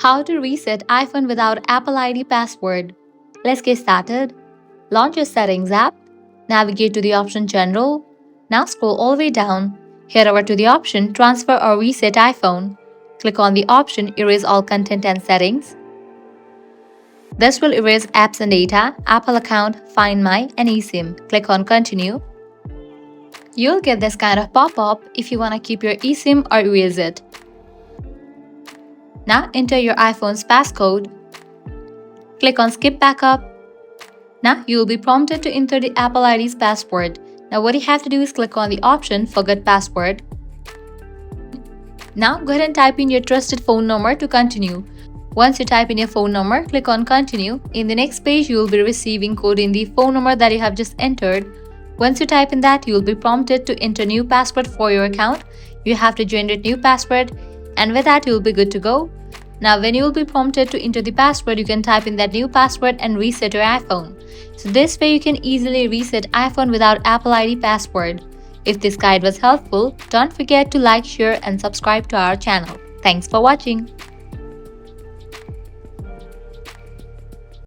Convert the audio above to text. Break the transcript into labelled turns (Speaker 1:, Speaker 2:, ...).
Speaker 1: How to reset iPhone without Apple ID password. Let's get started. Launch your Settings app. Navigate to the option General. Now scroll all the way down. Head over to the option Transfer or Reset iPhone. Click on the option Erase all content and settings. This will erase apps and data, Apple account, Find My, and eSIM. Click on Continue. You'll get this kind of pop-up if you want to keep your eSIM or erase it. Now enter your iPhone's passcode. Click on Skip Backup. Now you will be prompted to enter the Apple ID's password. Now what you have to do is click on the option Forget Password. Now go ahead and type in your trusted phone number to continue. Once you type in your phone number, click on Continue. In the next page, you will be receiving code in the phone number that you have just entered. Once you type in that, you will be prompted to enter new password for your account. You have to generate new password, and with that you will be good to go. Now when you will be prompted to enter the password, you can type in that new password and reset your iPhone. So this way you can easily reset iPhone without Apple ID password. If this guide was helpful, don't forget to like, share and subscribe to our channel. Thanks for watching.